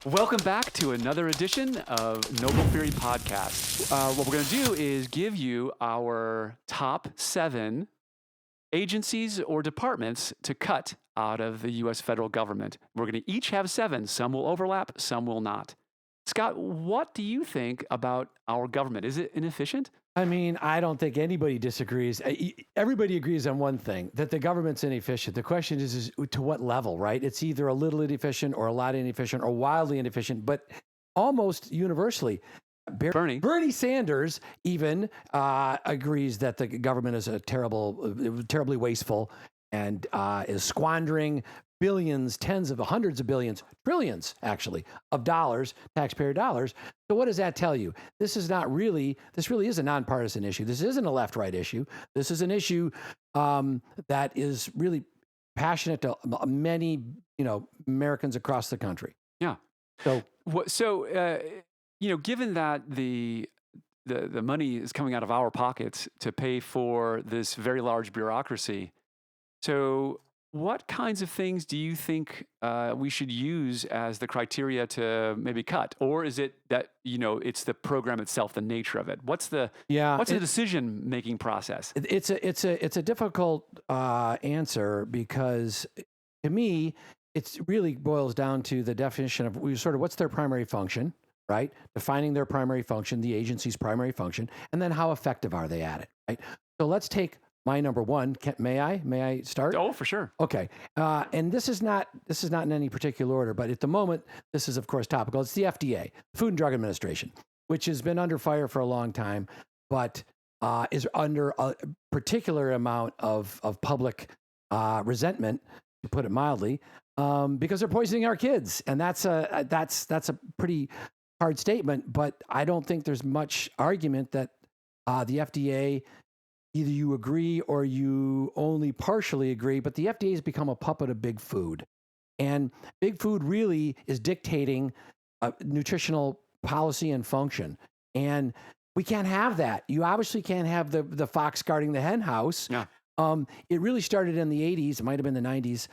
Welcome back to another edition of Noble Theory Podcast. What we're going to do is give you our top 7 agencies or departments to cut out of the U.S. federal government. We're going to each have 7. Some will overlap, some will not. Scott, what do you think about our government? Is it inefficient? I mean, I don't think anybody disagrees. Everybody agrees on one thing, that the government's inefficient. The question is to what level, right? It's either a little inefficient or a lot inefficient or wildly inefficient, but almost universally. Bernie Sanders even agrees that the government is terribly wasteful and is squandering billions, hundreds of billions, trillions, actually, of dollars, taxpayer dollars. So what does that tell you? This really is a nonpartisan issue. This isn't a left-right issue. This is an issue that is really passionate to many, Americans across the country. Yeah. Given that the money is coming out of our pockets to pay for this very large bureaucracy, so what kinds of things do you think we should use as the criteria to maybe cut? Or is it that, it's the program itself, the nature of it? What's the decision-making process? It's a difficult answer because to me, it really boils down to the definition of what's their primary function, right? Defining their primary function, the agency's primary function, and then how effective are they at it, right? So let's take my number one. May I start? Oh, for sure. Okay. And this is not in any particular order, but at the moment, this is of course topical. It's the FDA, Food and Drug Administration, which has been under fire for a long time, but is under a particular amount of public resentment, to put it mildly, because they're poisoning our kids, and that's a pretty hard statement. But I don't think there's much argument that the FDA. Either you agree or you only partially agree, but the FDA has become a puppet of big food. And big food really is dictating nutritional policy and function. And we can't have that. You obviously can't have the fox guarding the hen house. Yeah. It really started in the 80s, it might have been the 90s,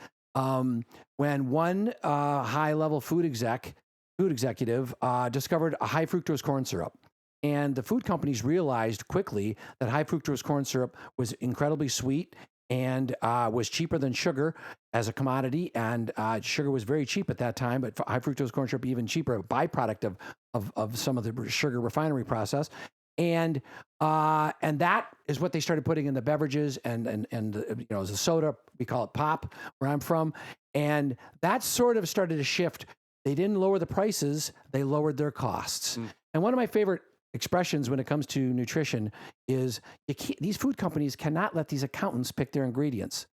when one high-level food executive discovered a high fructose corn syrup. And the food companies realized quickly that high fructose corn syrup was incredibly sweet and was cheaper than sugar as a commodity. And sugar was very cheap at that time, but high fructose corn syrup even cheaper, a byproduct of some of the sugar refinery process. And that is what they started putting in the beverages and as a soda, we call it pop, where I'm from. And that sort of started to shift. They didn't lower the prices, they lowered their costs. And one of my favorite expressions when it comes to nutrition is these food companies cannot let these accountants pick their ingredients.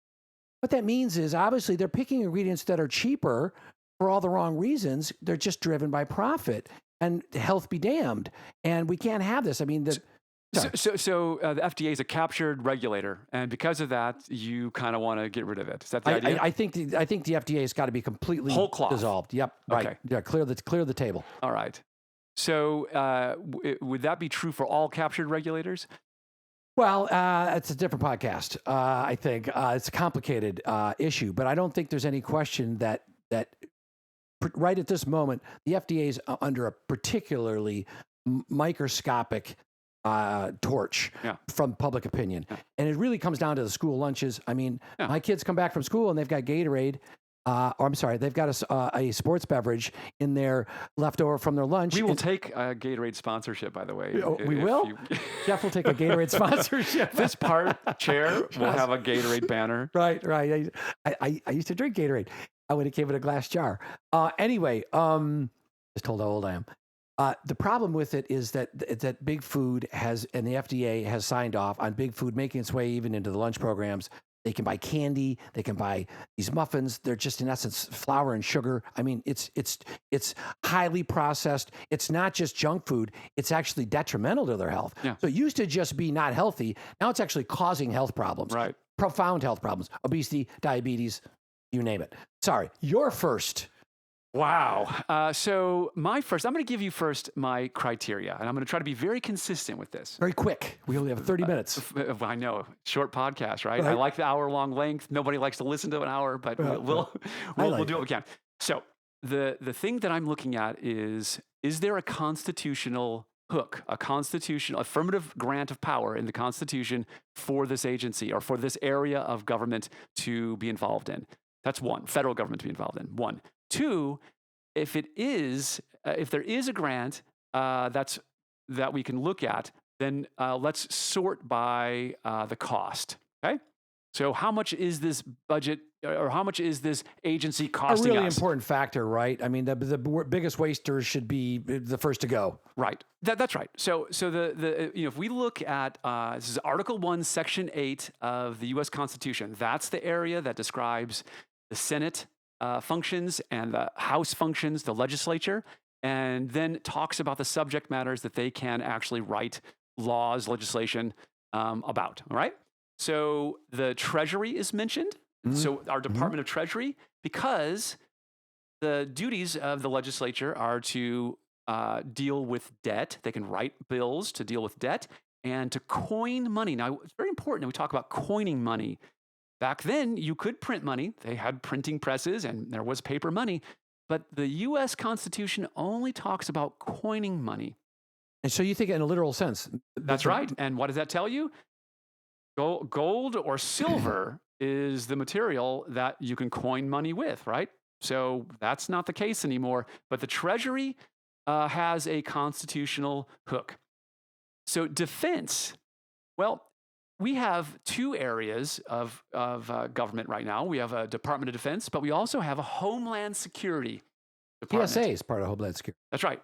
What that means is obviously they're picking ingredients that are cheaper for all the wrong reasons. They're just driven by profit, and health be damned. And we can't have this. I mean, the FDA is a captured regulator, and because of that, you kind of want to get rid of it. Is that the idea? I think the FDA has got to be completely whole cloth dissolved. Yep. Right. Okay. Yeah. Clear the table. All right. So would that be true for all captured regulators? Well, it's a different podcast. I think it's a complicated issue, but I don't think there's any question that right at this moment, the FDA is under a particularly microscopic torch from public opinion. Yeah. And it really comes down to the school lunches. I mean, my kids come back from school and they've got Gatorade. They've got a sports beverage in there left over from their lunch. We will take a Gatorade sponsorship, by the way. We will? Jeff will take a Gatorade sponsorship. This chair will have a Gatorade banner. Right. I used to drink Gatorade when it came in a glass jar. Anyway, just told how old I am. The problem with it is that big food and the FDA has signed off on big food making its way even into the lunch programs. They can buy candy. They can buy these muffins. They're just in essence flour and sugar. I mean, it's highly processed. It's not just junk food. It's actually detrimental to their health. Yeah. So it used to just be not healthy. Now it's actually causing health problems. Right. Profound health problems. Obesity, diabetes, you name it. Sorry, you're first. Wow. So I'm going to give you first my criteria, and I'm going to try to be very consistent with this. Very quick. We only have 30 minutes. I know. Short podcast, right? I like the hour-long length. Nobody likes to listen to an hour, but we'll do what we can. So the thing that I'm looking at is there a constitutional hook, a constitutional affirmative grant of power in the Constitution for this agency or for this area of government to be involved in? That's one, federal government to be involved in. One. Two, if it is, if there is a grant that we can look at, then let's sort by the cost. Okay. So how much is this budget or how much is this agency costing us? A really important factor, right? I mean, the biggest wasters should be the first to go. Right. That's right. So the if we look at this is Article 1, Section 8 of the U.S. Constitution, that's the area that describes the Senate functions and the House functions, the legislature, and then talks about the subject matters that they can actually write laws, legislation about. All right. So the Treasury is mentioned. So our Department of Treasury, because the duties of the legislature are to deal with debt. They can write bills to deal with debt and to coin money. Now, it's very important that we talk about coining money. Back then, you could print money. They had printing presses and there was paper money. But the U.S. Constitution only talks about coining money. And so you think in a literal sense. That's right. And what does that tell you? Gold or silver is the material that you can coin money with, right? So that's not the case anymore. But the Treasury has a constitutional hook. So defense, well, we have two areas of government right now. We have a Department of Defense, but we also have a Homeland Security Department. TSA is part of Homeland Security. That's right.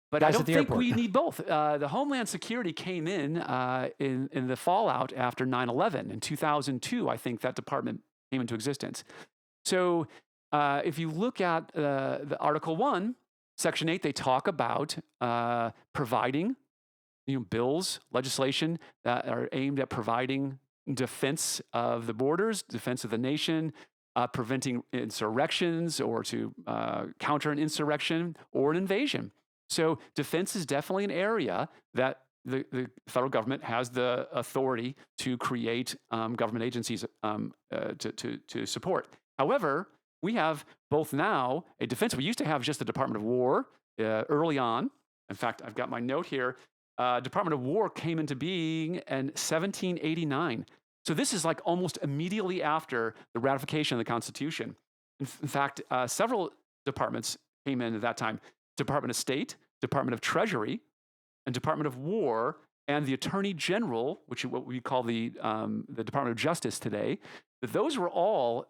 But I don't think we need both. The Homeland Security came in the fallout after 9/11. In 2002, I think that department came into existence. So if you look at the Article 1, Section 8, they talk about providing bills, legislation that are aimed at providing defense of the borders, defense of the nation, preventing insurrections or to counter an insurrection or an invasion. So defense is definitely an area that the federal government has the authority to create government agencies to support. However, we have both now a defense. We used to have just the Department of War early on. In fact, I've got my note here. Department of War came into being in 1789. So this is like almost immediately after the ratification of the Constitution. In fact, several departments came in at that time. Department of State, Department of Treasury, and Department of War, and the Attorney General, which is what we call the Department of Justice today. But those were all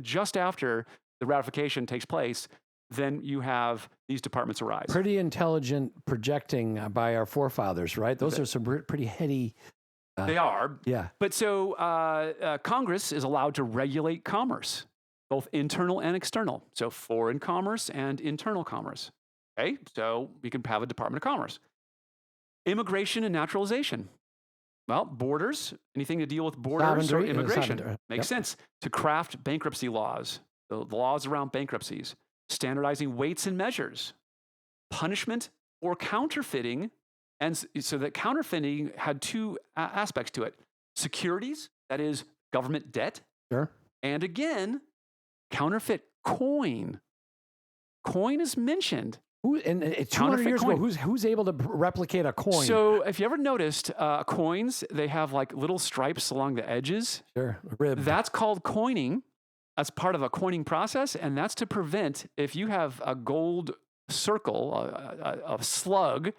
just after the ratification takes place. Then you have these departments arise. Pretty intelligent projecting by our forefathers, right? Those are some pretty heady. They are. Yeah. But so Congress is allowed to regulate commerce, both internal and external. So foreign commerce and internal commerce. Okay, so we can have a Department of Commerce. Immigration and naturalization. Well, borders, anything to deal with borders or immigration. Makes sense. To craft bankruptcy laws, the laws around bankruptcies, standardizing weights and measures, punishment or counterfeiting. And so that counterfeiting had two aspects to it. Securities, that is government debt. Sure. And again, counterfeit coin. Coin is mentioned. And 200 years ago, who's able to replicate a coin? So if you ever noticed coins, they have like little stripes along the edges. Sure, ribbed. That's called coining. That's part of a coining process. And that's to prevent, if you have a gold circle, a slug,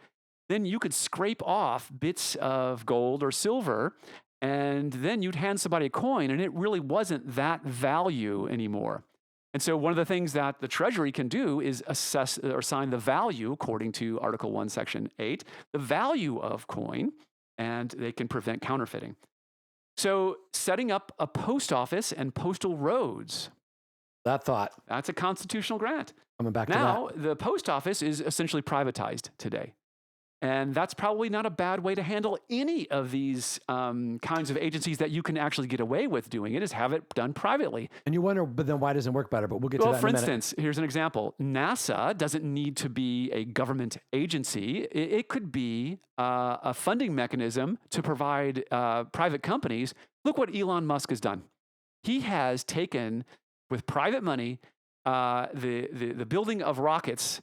then you could scrape off bits of gold or silver, and then you'd hand somebody a coin, and it really wasn't that value anymore. And so one of the things that the Treasury can do is assess or assign the value, according to Article 1, Section 8, the value of coin, and they can prevent counterfeiting. So setting up a post office and postal roads. That's a constitutional grant. Coming back to now, the post office is essentially privatized today. And that's probably not a bad way to handle any of these kinds of agencies that you can actually get away with doing it, is have it done privately. And you wonder, but then why doesn't it work better? But we'll get to that in a minute. For instance, here's an example. NASA doesn't need to be a government agency. It could be a funding mechanism to provide private companies. Look what Elon Musk has done. He has taken, with private money, the building of rockets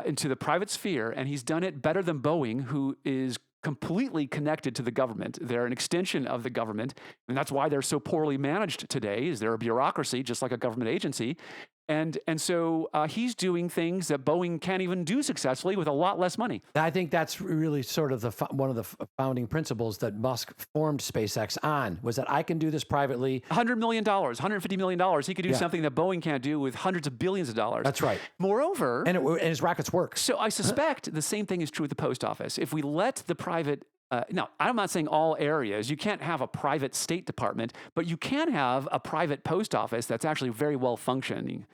into the private sphere, and he's done it better than Boeing, who is completely connected to the government. They're an extension of the government, and that's why they're so poorly managed today. Is they're a bureaucracy, just like a government agency. And so he's doing things that Boeing can't even do successfully with a lot less money. I think that's really sort of one of the founding principles that Musk formed SpaceX on, was that I can do this privately. $100 million, $150 million. He could do something that Boeing can't do with hundreds of billions of dollars. That's right. Moreover, and his rockets work. So I suspect the same thing is true with the post office. If we let the private now, I'm not saying all areas. You can't have a private State Department, but you can have a private post office that's actually very well functioning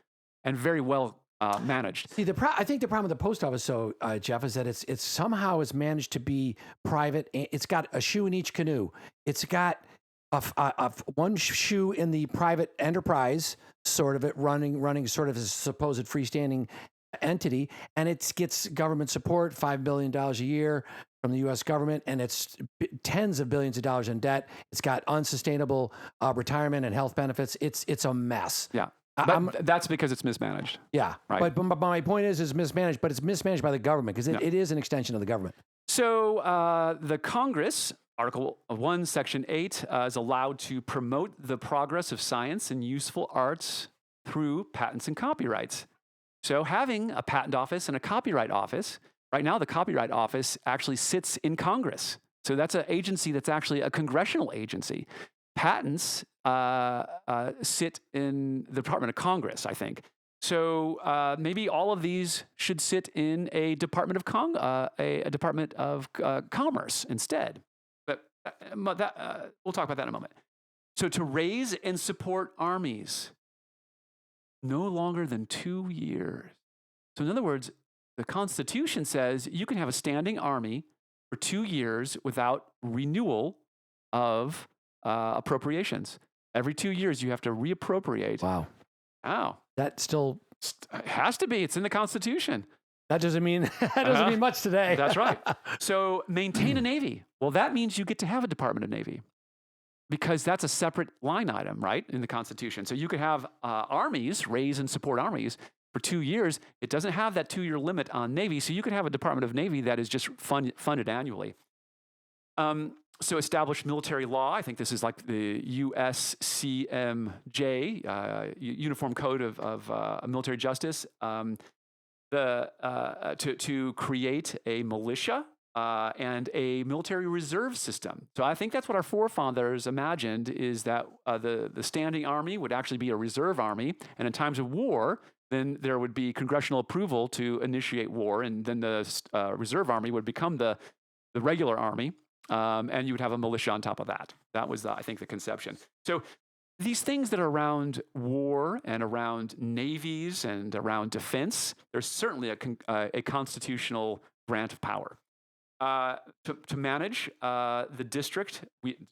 and very well managed. See, I think the problem with the post office, though, Jeff, is that it's somehow has managed to be private. It's got a shoe in each canoe. It's got one shoe in the private enterprise, sort of it running sort of as a supposed freestanding entity, and it gets government support, $5 billion a year from the U.S. government, and it's tens of billions of dollars in debt. It's got unsustainable retirement and health benefits. It's a mess. Yeah. But that's because it's mismanaged. Yeah, right. But my point is mismanaged, but it's mismanaged by the government because it is an extension of the government. So the Congress, Article 1, Section 8, is allowed to promote the progress of science and useful arts through patents and copyrights. So having a patent office and a copyright office, right now the Copyright Office actually sits in Congress. So that's an agency that's actually a congressional agency. Patents sit in the Department of Congress, I think. So maybe all of these should sit in a Department of a Department of Commerce instead. But we'll talk about that in a moment. So to raise and support armies, no longer than 2 years. So in other words, the Constitution says you can have a standing army for 2 years without renewal of appropriations. Every 2 years, you have to reappropriate. Wow. Oh. That still It has to be. It's in the Constitution. That doesn't mean mean much today. That's right. So maintain a Navy. Well, that means you get to have a Department of Navy because that's a separate line item, right, in the Constitution. So you could have armies, raise and support armies for 2 years. It doesn't have that 2-year limit on Navy, so you could have a Department of Navy that is just funded annually. So establish military law. I think this is like the USCMJ, Uniform Code of Military Justice. To create a militia and a military reserve system. So I think that's what our forefathers imagined, is that the standing army would actually be a reserve army, and in times of war, then there would be congressional approval to initiate war, and then the reserve army would become the regular army. And you would have a militia on top of that. That was, I think, the conception. So these things that are around war and around navies and around defense, there's certainly a constitutional grant of power. To manage the district,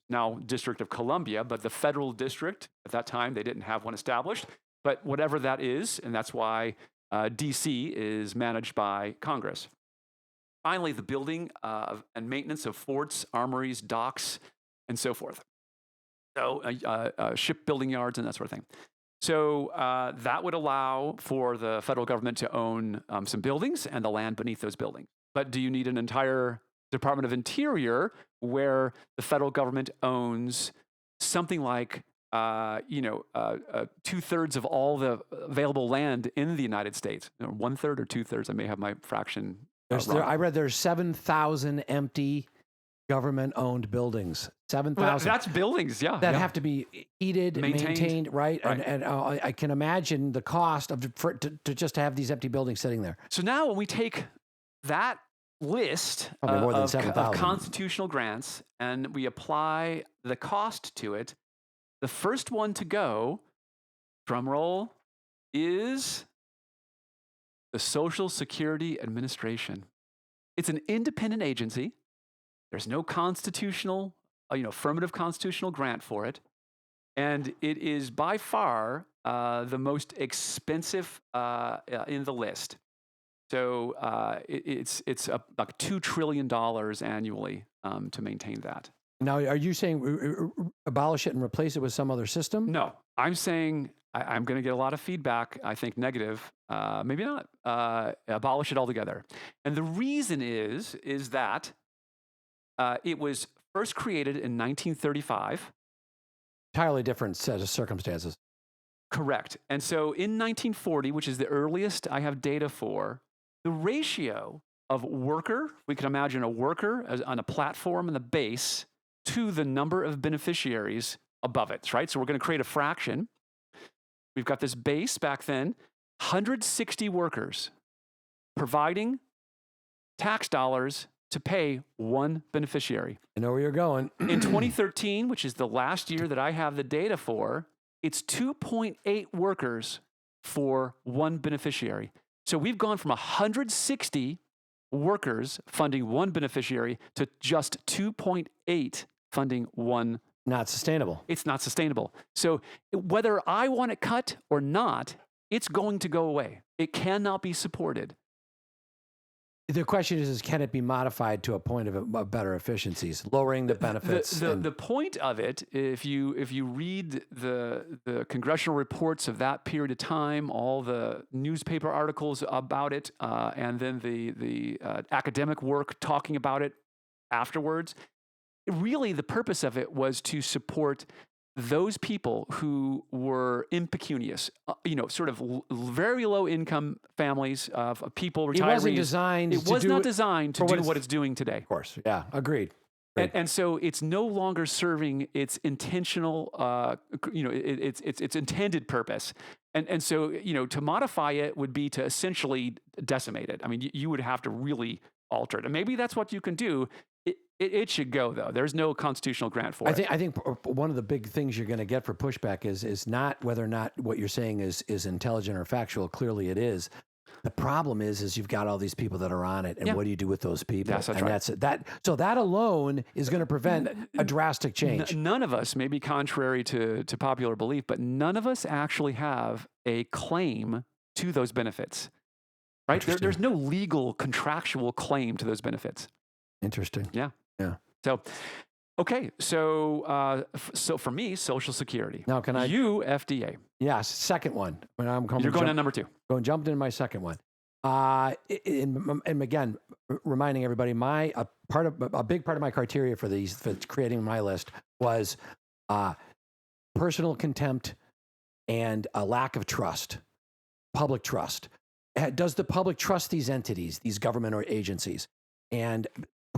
now District of Columbia, but the federal district, at that time, they didn't have one established. But whatever that is, and that's why D.C. is managed by Congress. Finally, the building and maintenance of forts, armories, docks, and so forth. So shipbuilding yards and that sort of thing. So that would allow for the federal government to own some buildings and the land beneath those buildings. But do you need an entire Department of Interior where the federal government owns something like 2/3 of all the available land in the United States? 1/3 or 2/3? I may have my fraction. I read there's 7,000 empty government-owned buildings. 7,000. That's buildings, yeah. That have to be heated, maintained, right? And I can imagine the cost to just have these empty buildings sitting there. So now when we take that list more than of constitutional grants and we apply the cost to it, the first one to go, drum roll, is the Social Security Administration. It's an independent agency. There's no constitutional, affirmative constitutional grant for it. And it is by far the most expensive in the list. So it's about $2 trillion annually to maintain that. Now, are you saying abolish it and replace it with some other system? No, I'm saying I'm going to get a lot of feedback, I think negative, maybe not, abolish it altogether. And the reason is that it was first created in 1935. Entirely different set of circumstances. Correct. And so in 1940, which is the earliest I have data for, the ratio of worker, we can imagine a worker on a platform in the base to the number of beneficiaries above it, right? So we're going to create a fraction. We've got this base back then, 160 workers providing tax dollars to pay one beneficiary. I know where you're going. In 2013, which is the last year that I have the data for, it's 2.8 workers for one beneficiary. So we've gone from 160 workers funding one beneficiary to just 2.8 funding one. Not sustainable. It's not sustainable. So whether I want it cut or not, it's going to go away. It cannot be supported. The question is can it be modified to a point of better efficiencies, lowering the benefits? The point of it, if you read the congressional reports of that period of time, all the newspaper articles about it, and then the academic work talking about it afterwards, really the purpose of it was to support those people who were impecunious, sort of very low income families of people, retirees. It wasn't designed. It was not designed to do what it's doing today. Of course, yeah, agreed. And so it's no longer serving its intentional, its intended purpose. And so, to modify it would be to essentially decimate it. I mean, you would have to really alter it. And maybe that's what you can do. It should go, though. There's no constitutional grant for it. I think one of the big things you're going to get for pushback is not whether or not what you're saying is intelligent or factual. Clearly it is. The problem is you've got all these people that are on it, and what do you do with those people? Yes, that's and right. So that alone is going to prevent a drastic change. None of us, maybe contrary to popular belief, but none of us actually have a claim to those benefits. Right? There's no legal contractual claim to those benefits. Interesting. Yeah. Yeah. So, okay. So for me, Social Security. Now, can I? You, FDA. Yes. Second one. You're going on number 2. Jumped into my second one. And again, reminding everybody, a big part of my criteria for creating my list was personal contempt and a lack of trust, public trust. Does the public trust these entities, these government or agencies? And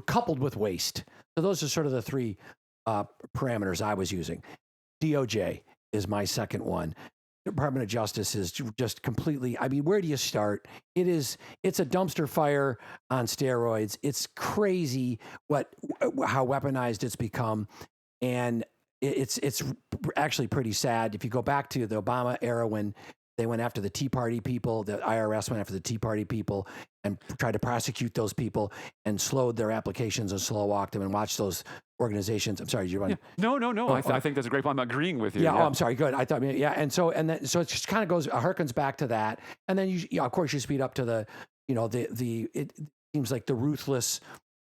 coupled with waste. So those are sort of the 3 parameters I was using. DOJ is my second one. Department of Justice is just completely, I mean, where do you start? It's a dumpster fire on steroids. It's crazy how weaponized it's become. And it's actually pretty sad. If you go back to the Obama era when they went after the Tea Party people, the IRS went after the Tea Party people and tried to prosecute those people and slowed their applications and slow walked them and watched those organizations. I'm sorry, you want? No. I think that's a great point. I'm agreeing with you. Yeah. Oh, I'm sorry. Good. I thought, yeah. And so it just kind of harkens back to that. And then of course you speed up to it seems like the ruthless,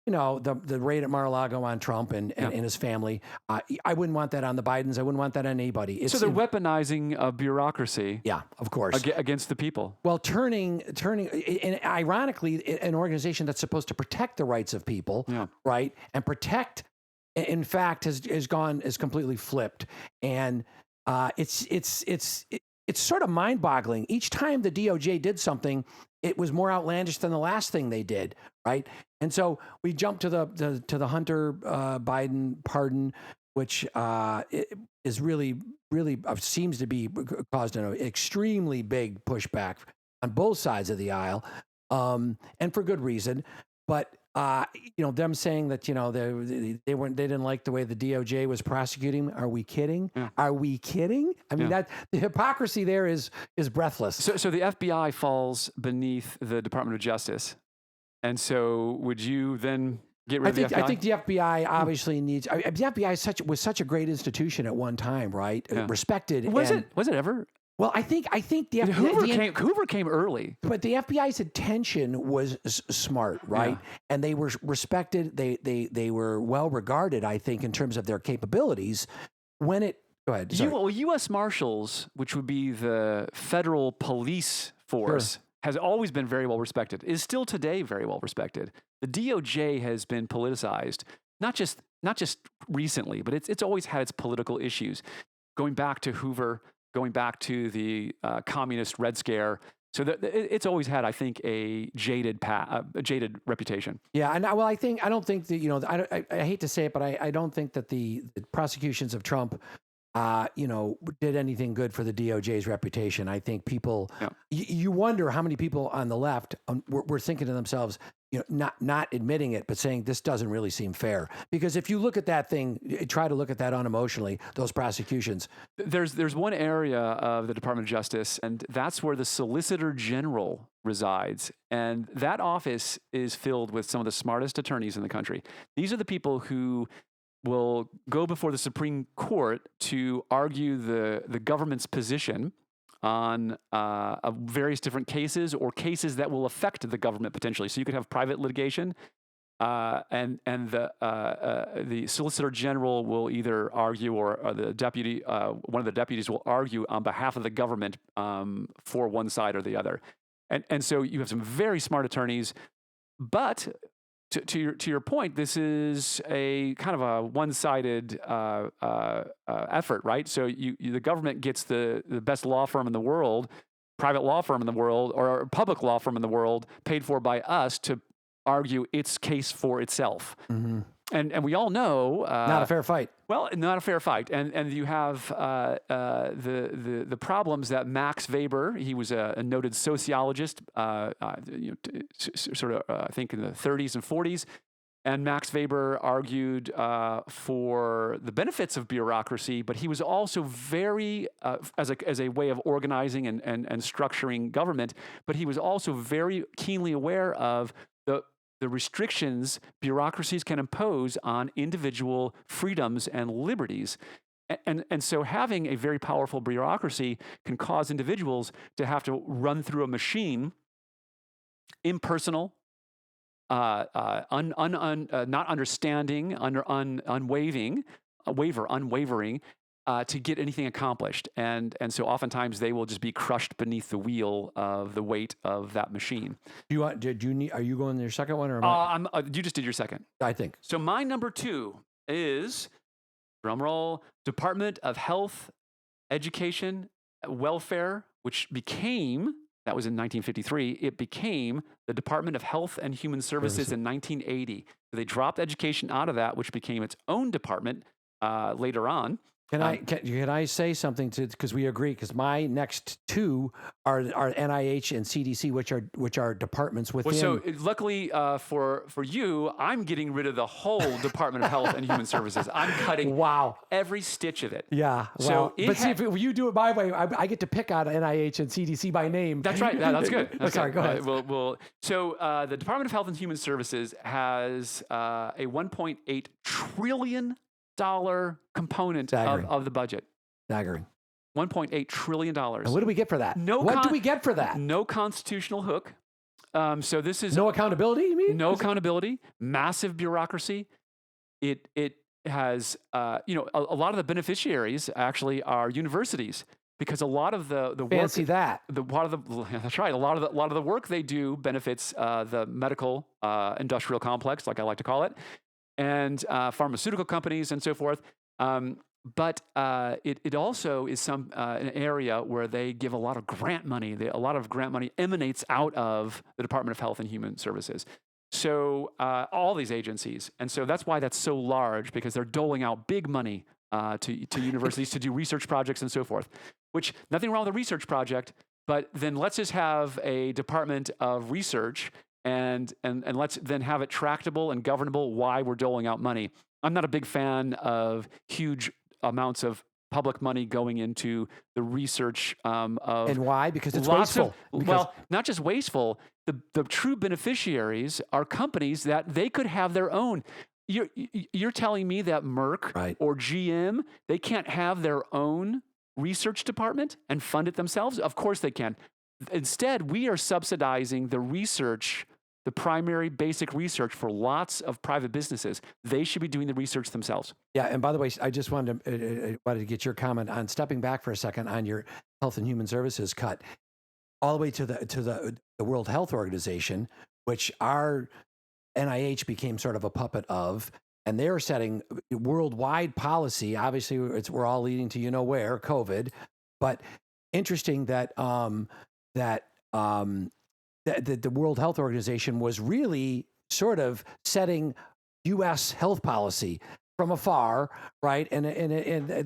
the raid at Mar-a-Lago on Trump and his family. I wouldn't want that on the Bidens. I wouldn't want that on anybody. So they're weaponizing a bureaucracy. Yeah, of course. Against the people. Well, turning, and ironically, an organization that's supposed to protect the rights of people, right, and protect, in fact, is completely flipped, and it's sort of mind-boggling. Each time the DOJ did something, it was more outlandish than the last thing they did, right? And so we jumped to the Hunter Biden pardon, which is really seems to be caused an extremely big pushback on both sides of the aisle, and for good reason. But them saying that they didn't like the way the DOJ was prosecuting. Are we kidding? Yeah. Are we kidding? I mean that the hypocrisy there is breathless. So the FBI falls beneath the Department of Justice, and so would you then get rid of the FBI? I think the FBI obviously needs. The FBI was such a great institution at one time, right? Yeah. Respected. Was it ever? Well, I think the Hoover came early, but the FBI's intention was smart, right? Yeah. And they were respected. They were well regarded, I think, in terms of their capabilities. When it Go ahead. Sorry. Well, U.S. Marshals, which would be the federal police force, has always been very well respected, is still today very well respected. The DOJ has been politicized, not just recently, but it's always had its political issues, going back to Hoover, going back to the communist Red Scare. So it's always had, I think, a jaded reputation. Yeah, and I don't think that I hate to say it, but I don't think that the prosecutions of Trump, did anything good for the DOJ's reputation. I think people, you wonder how many people on the left were thinking to themselves, not admitting it, but saying this doesn't really seem fair. Because if you look at that thing, try to look at that unemotionally, those prosecutions. There's one area of the Department of Justice, and that's where the Solicitor General resides. And that office is filled with some of the smartest attorneys in the country. These are the people who will go before the Supreme Court to argue the government's position on various different cases or cases that will affect the government potentially. So you could have private litigation, and the Solicitor General will either argue, or the deputy, one of the deputies will argue on behalf of the government for one side or the other. And so you have some very smart attorneys, but to your point, this is a kind of a one-sided effort, right? So the government gets the best law firm in the world, private law firm in the world, or public law firm in the world, paid for by us to argue its case for itself. Mm-hmm. And we all know not a fair fight. Well, not a fair fight, and you have the problems that Max Weber. He was a noted sociologist, I think in the 30s and 40s, and Max Weber argued for the benefits of bureaucracy, but he was also very as a way of organizing and structuring government. But he was also very keenly aware of the restrictions bureaucracies can impose on individual freedoms and liberties. And so having a very powerful bureaucracy can cause individuals to have to run through a machine, impersonal, not understanding, unwavering, to get anything accomplished. And so oftentimes they will just be crushed beneath the wheel of the weight of that machine. Are you going to your second one, or am I? You just did your second. I think. So my number 2 is, drumroll, Department of Health, Education, Welfare, which became, that was in 1953, it became the Department of Health and Human Services in 1980. So they dropped education out of that, which became its own department later on. Can I say something because we agree? Because my next 2 are NIH and CDC, which are departments within. Well, so luckily for you, I'm getting rid of the whole Department of Health and Human Services. I'm cutting every stitch of it. Yeah. So, see, if you do it my way, I get to pick out NIH and CDC by name. That's right. That's good. That's sorry. Go ahead. So the Department of Health and Human Services has a $1.8 trillion component of the budget. Staggering. $1.8 trillion. And what do we get for that? What do we get for that? No constitutional hook. So this is no accountability. You mean no accountability? Massive bureaucracy. It has a lot of the beneficiaries actually are universities, because a lot of the fancy work, that's right. A lot of the work they do benefits the medical industrial complex, like I like to call it, and pharmaceutical companies and so forth. But it also is an area where they give a lot of grant money. A lot of grant money emanates out of the Department of Health and Human Services. So all these agencies. And so that's why that's so large, because they're doling out big money to universities to do research projects and so forth, which nothing wrong with a research project, but then let's just have a department of research and let's then have it tractable and governable why we're doling out money. I'm not a big fan of huge amounts of public money going into the research of... And why? Because it's wasteful. Well, not just wasteful. The true beneficiaries are companies that they could have their own. You're telling me that Merck or GM, they can't have their own research department and fund it themselves? Of course they can. Instead, we are subsidizing the research the primary basic research for lots of private businesses. They should be doing the research themselves. Yeah, and by the way, I just wanted to get your comment on stepping back for a second on your Health and Human Services cut, all the way to the World Health Organization, which our NIH became sort of a puppet of, and they're setting worldwide policy. Obviously, we're all leading to where, COVID, but interesting that the World Health Organization was really sort of setting U.S. health policy from afar, right? And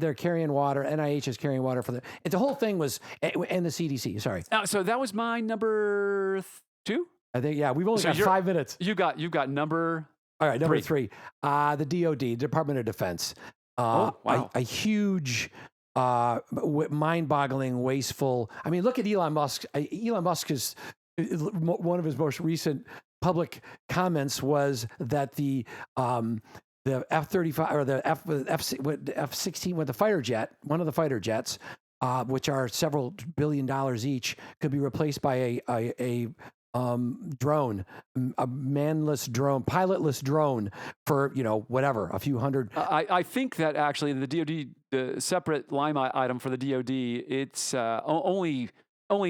they're carrying water. NIH is carrying water for the whole thing was, and the CDC. Sorry. So that was my number 2. I think we've only got 5 minutes. You got number. All right, number 3. The DOD, Department of Defense. Wow. A huge, mind-boggling, wasteful. I mean, look at Elon Musk. Elon Musk is one of his most recent public comments was that the F-35 or the F-16 with the fighter jet, one of the fighter jets, which are several $1 billion each, could be replaced by a drone, a manless drone, pilotless drone for, whatever, a few hundred. I think that actually the DOD, the separate line item for the DOD, it's only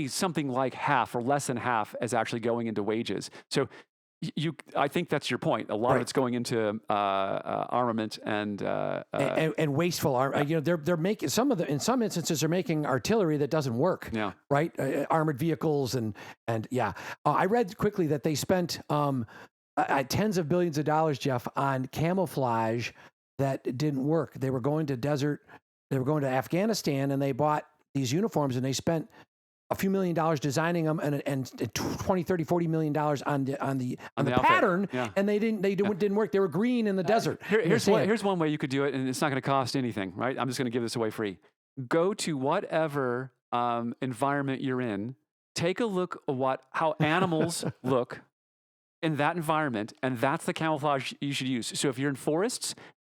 something like half or less than half is actually going into wages. So I think that's your point. A lot of it's going into armament and wasteful armament. They're making in some instances they're making artillery that doesn't work. Yeah. Right. Armored vehicles and I read quickly that they spent tens of billions of dollars, Jeff, on camouflage that didn't work. They were going to Afghanistan, and they bought these uniforms, and they spent a few $1 million designing them and 20, 30, 40 $million on the pattern, and they didn't work. They were green in the desert. Here's one way you could do it, and it's not going to cost anything, right? I'm just going to give this away free. Go to whatever environment you're in. Take a look at how animals look in that environment, and that's the camouflage you should use. So if you're in forests,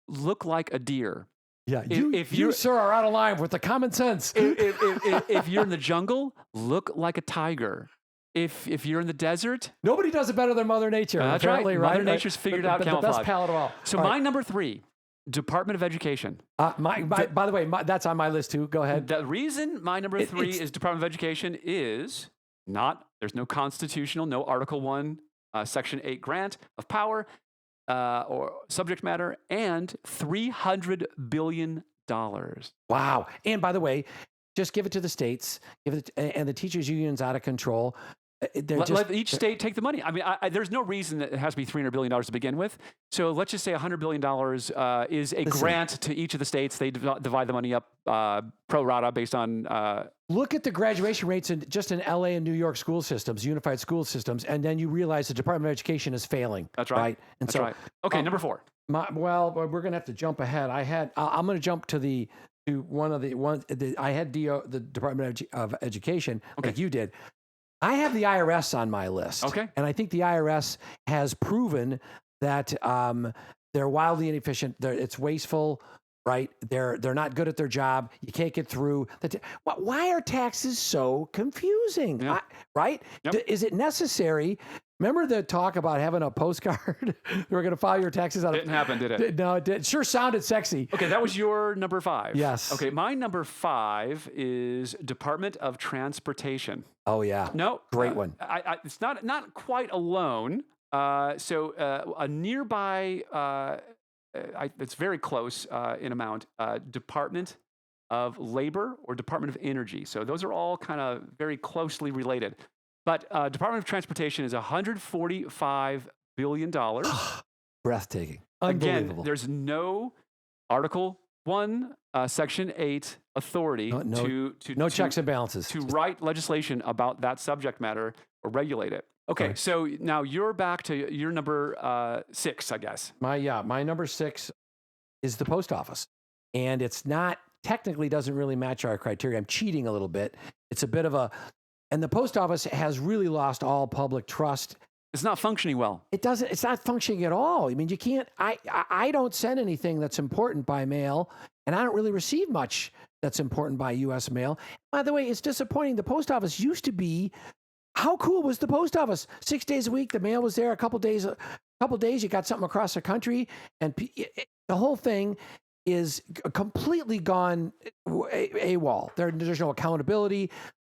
look like a deer. Yeah, you sir are out of line with the common sense. If you're in the jungle, look like a tiger. If you're in the desert, nobody does it better than Mother Nature. That's apparently, right. Mother Nature's figured out camouflage. The best palette of all. So my number 3, Department of Education. By the way, that's on my list too. Go ahead. The reason my number 3 is Department of Education is there's no constitutional, no Article 1, Section 8 grant of power. Or subject matter, and $300 billion. Wow. And by the way, just give it to the states, and the teachers' union's out of control. Let each state take the money. I mean, there's no reason that it has to be $300 billion to begin with. So let's just say $100 billion is a grant to each of the states. They divide the money up pro rata based on... Look at the graduation rates just in LA and New York school systems, unified school systems, and then you realize the Department of Education is failing. That's right. And That's right. Okay, number 4. We're going to have to jump ahead. I'm going to jump to the Department of Education, like you did. I have the IRS on my list. Okay. And I think the IRS has proven that they're wildly inefficient. It's wasteful, right? They're not good at their job. You can't get through. Why are taxes so confusing? Yeah. Right? Yep. Is it necessary? Remember the talk about having a postcard? We're going to file your taxes out. Didn't happen, did it? No, it did. Sure sounded sexy. Okay, that was your number 5. Yes. Okay, my number 5 is Department of Transportation. Oh yeah. No, great one. It's not quite alone. So a nearby, it's very close in amount. Department of Labor or Department of Energy. So those are all kind of very closely related. But Department of Transportation is $145 billion. Breathtaking. Again, there's no Article 1, Section 8 authority no checks and balances to write legislation about that subject matter or regulate it. Okay, so now you're back to your number 6, I guess. My number 6 is the post office, and it's not technically doesn't really match our criteria. I'm cheating a little bit. It's a bit of and the post office has really lost all public trust. It's not functioning well. It's not functioning at all. I mean, you can't, I don't send anything that's important by mail, and I don't really receive much that's important by U.S. mail. By the way, it's disappointing. The post office used to be how cool was the post office? 6 days a week, the mail was there. A couple days, you got something across the country, and the whole thing is completely gone AWOL. There's no accountability.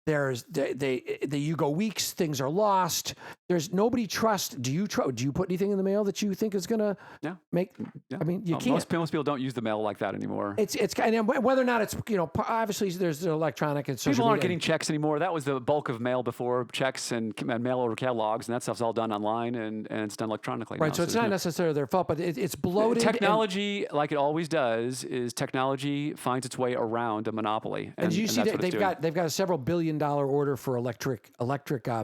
You go weeks, things are lost. There's nobody trust. Do you put anything in the mail that you think is going to make? Yeah. I mean, you can't. Most people don't use the mail like that anymore. It's and whether or not it's, obviously there's the electronic and social People aren't media. getting checks anymore. That was the bulk of mail before, checks and mail order catalogs, and that stuff's all done online and it's done electronically. Right, now. so it's not necessarily their fault, but it's bloated. Technology, like it always does, is technology finds its way around a monopoly. And you see that they've got a several $1 billion order for electric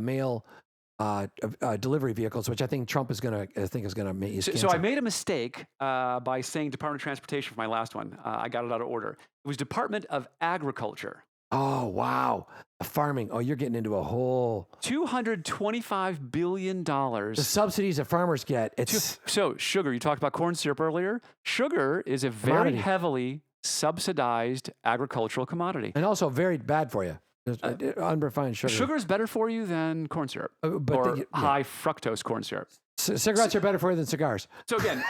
mail delivery vehicles, which I think Trump is going to make. So I made a mistake by saying Department of Transportation for my last one. I got it out of order. It was Department of Agriculture. Oh, wow. Farming. Oh, you're getting into a whole $225 billion. The subsidies that farmers get. So sugar, you talked about corn syrup earlier. Sugar is a very heavily subsidized agricultural commodity. And also very bad for you. Unrefined sugar. Sugar is better for you than corn syrup or high fructose corn syrup. Cigarettes are better for you than cigars. So again,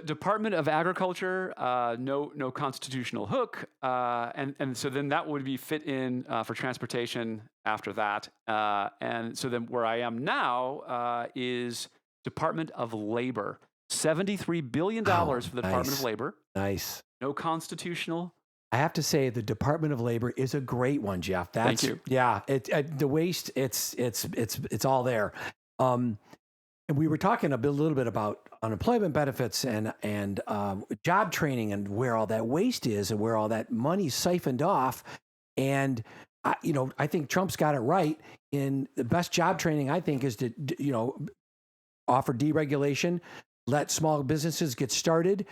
Department of Agriculture, no constitutional hook, and so then that would be fit in for transportation after that. And so then where I am now is Department of Labor, $73 billion for the Department of Labor. Nice. No constitutional. I have to say the Department of Labor is a great one, Jeff. Thank you. Yeah, the waste, it's all there. And we were talking a little bit about unemployment benefits and job training and where all that waste is and where all that money's siphoned off. And I think Trump's got it right. In the best job training, I think, is to offer deregulation, let small businesses get started,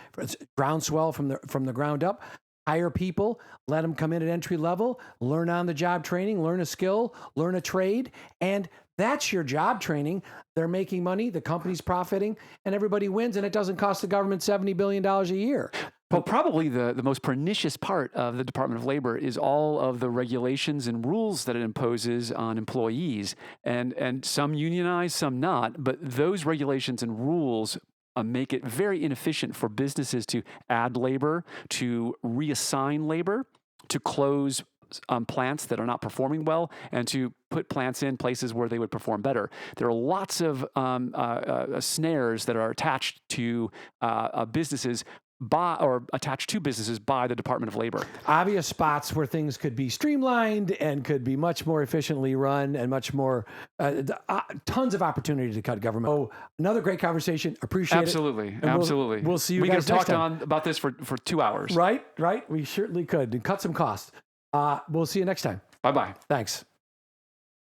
groundswell from the ground up. Hire people, let them come in at entry level, learn on the job training, learn a skill, learn a trade, and that's your job training. They're making money, the company's profiting, and everybody wins, and it doesn't cost the government $70 billion a year. Well, probably the most pernicious part of the Department of Labor is all of the regulations and rules that it imposes on employees, and some unionized, some not, but those regulations and rules make it very inefficient for businesses to add labor, to reassign labor, to close plants that are not performing well, and to put plants in places where they would perform better. There are lots of snares that are attached to businesses attached to businesses by the Department of Labor. Obvious spots where things could be streamlined and could be much more efficiently run and much more, tons of opportunity to cut government. Oh, another great conversation. Appreciate it. Absolutely. We'll see you guys next time. We could have talked about this for 2 hours. Right. We certainly could. And cut some costs. We'll see you next time. Bye-bye. Thanks.